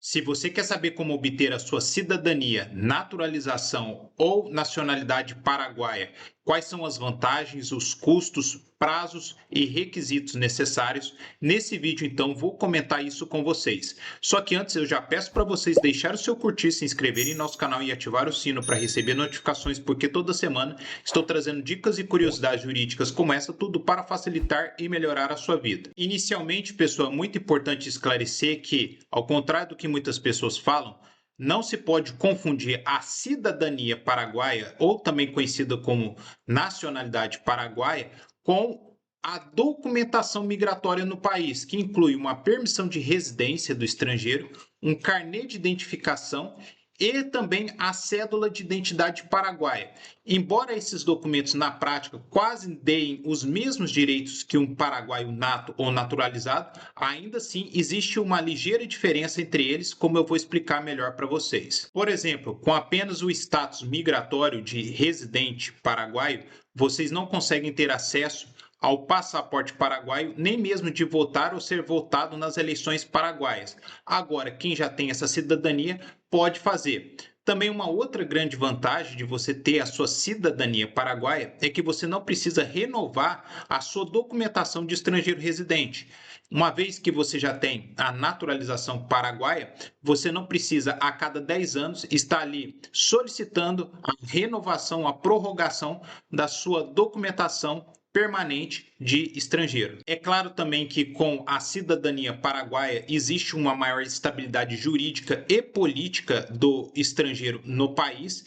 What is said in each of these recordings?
Se você quer saber como obter a sua cidadania, naturalização ou nacionalidade paraguaia, quais são as vantagens, os custos, prazos e requisitos necessários, nesse vídeo então vou comentar isso com vocês. Só que antes eu já peço para vocês deixarem o seu curtir, se inscreverem em nosso canal e ativar o sino para receber notificações, porque toda semana estou trazendo dicas e curiosidades jurídicas como essa, tudo para facilitar e melhorar a sua vida. Inicialmente, pessoal, é muito importante esclarecer que, ao contrário do que muitas pessoas falam, não se pode confundir a cidadania paraguaia, ou também conhecida como nacionalidade paraguaia, com a documentação migratória no país, que inclui uma permissão de residência do estrangeiro, um carnê de identificação e também a cédula de identidade paraguaia. Embora esses documentos na prática quase deem os mesmos direitos que um paraguaio nato ou naturalizado, ainda assim existe uma ligeira diferença entre eles, como eu vou explicar melhor para vocês. Por exemplo, com apenas o status migratório de residente paraguaio, vocês não conseguem ter acesso ao passaporte paraguaio, nem mesmo de votar ou ser votado nas eleições paraguaias. Agora, quem já tem essa cidadania pode fazer. Também uma outra grande vantagem de você ter a sua cidadania paraguaia é que você não precisa renovar a sua documentação de estrangeiro residente. Uma vez que você já tem a naturalização paraguaia, você não precisa a cada 10 anos estar ali solicitando a renovação, a prorrogação da sua documentação permanente de estrangeiro. É claro também que com a cidadania paraguaia existe uma maior estabilidade jurídica e política do estrangeiro no país,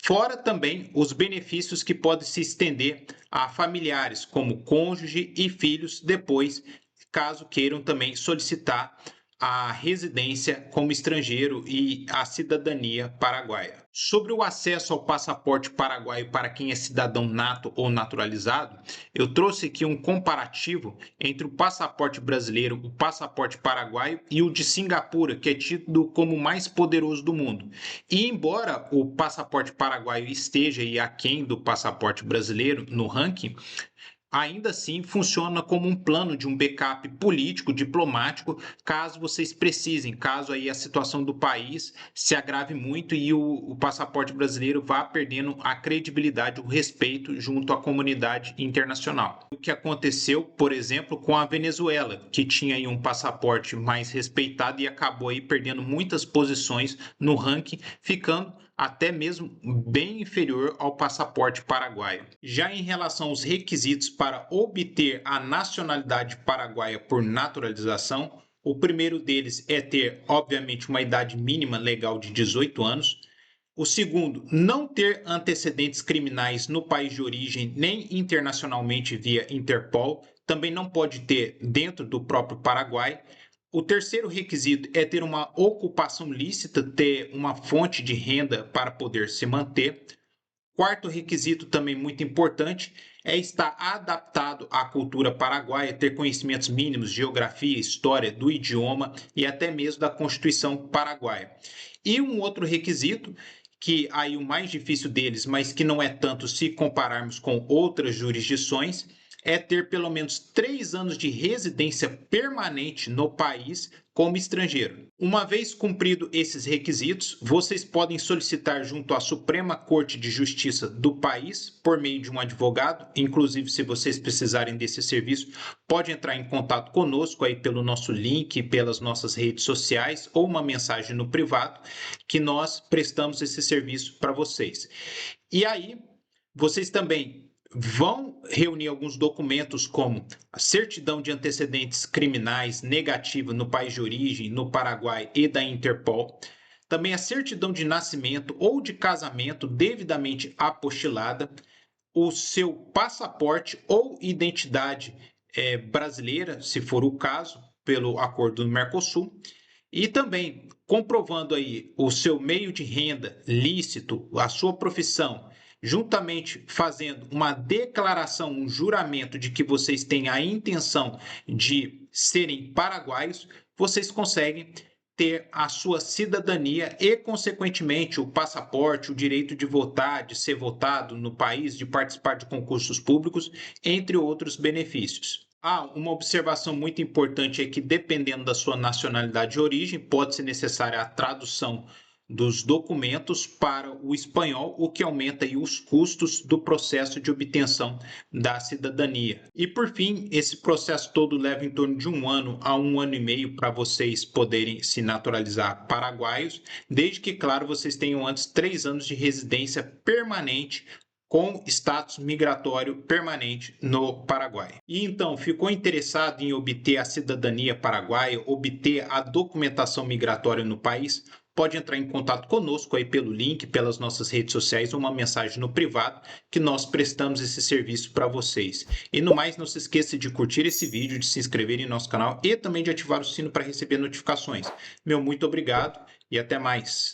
fora também os benefícios que podem se estender a familiares, como cônjuge e filhos, depois, caso queiram também solicitar a residência como estrangeiro e a cidadania paraguaia. Sobre o acesso ao passaporte paraguaio para quem é cidadão nato ou naturalizado, eu trouxe aqui um comparativo entre o passaporte brasileiro, o passaporte paraguaio e o de Singapura, que é tido como o mais poderoso do mundo. E embora o passaporte paraguaio esteja aí aquém do passaporte brasileiro no ranking, ainda assim funciona como um plano de um backup político, diplomático, caso vocês precisem, caso aí a situação do país se agrave muito e o passaporte brasileiro vá perdendo a credibilidade, o respeito junto à comunidade internacional. O que aconteceu, por exemplo, com a Venezuela, que tinha aí um passaporte mais respeitado e acabou aí perdendo muitas posições no ranking, ficando até mesmo bem inferior ao passaporte paraguaio. Já em relação aos requisitos para obter a nacionalidade paraguaia por naturalização, o primeiro deles é ter, obviamente, uma idade mínima legal de 18 anos. O segundo, não ter antecedentes criminais no país de origem nem internacionalmente via Interpol, também não pode ter dentro do próprio Paraguai. O terceiro requisito é ter uma ocupação lícita, ter uma fonte de renda para poder se manter. Quarto requisito, também muito importante, é estar adaptado à cultura paraguaia, ter conhecimentos mínimos de geografia, história, do idioma e até mesmo da Constituição paraguaia. E um outro requisito, que aí o mais difícil deles, mas que não é tanto se compararmos com outras jurisdições, é ter pelo menos 3 anos de residência permanente no país como estrangeiro. Uma vez cumprido esses requisitos, vocês podem solicitar junto à Suprema Corte de Justiça do país, por meio de um advogado, inclusive se vocês precisarem desse serviço, pode entrar em contato conosco aí pelo nosso link, pelas nossas redes sociais ou uma mensagem no privado, que nós prestamos esse serviço para vocês. E aí, vocês também vão reunir alguns documentos como a certidão de antecedentes criminais negativa no país de origem, no Paraguai e da Interpol, também a certidão de nascimento ou de casamento devidamente apostilada, o seu passaporte ou identidade brasileira, se for o caso, pelo acordo do Mercosul, e também comprovando aí o seu meio de renda lícito, a sua profissão, juntamente fazendo uma declaração, um juramento de que vocês têm a intenção de serem paraguaios, vocês conseguem ter a sua cidadania e, consequentemente, o passaporte, o direito de votar, de ser votado no país, de participar de concursos públicos, entre outros benefícios. Uma observação muito importante é que, dependendo da sua nacionalidade de origem, pode ser necessária a tradução dos documentos para o espanhol, o que aumenta aí os custos do processo de obtenção da cidadania. E, por fim, esse processo todo leva em torno de 1 ano a 1 ano e meio para vocês poderem se naturalizar paraguaios, desde que, claro, vocês tenham antes 3 anos de residência permanente com status migratório permanente no Paraguai. E então, ficou interessado em obter a cidadania paraguaia, obter a documentação migratória no país? Pode entrar em contato conosco aí pelo link, pelas nossas redes sociais, ou uma mensagem no privado, que nós prestamos esse serviço para vocês. E no mais, não se esqueça de curtir esse vídeo, de se inscrever em nosso canal e também de ativar o sino para receber notificações. Meu muito obrigado e até mais.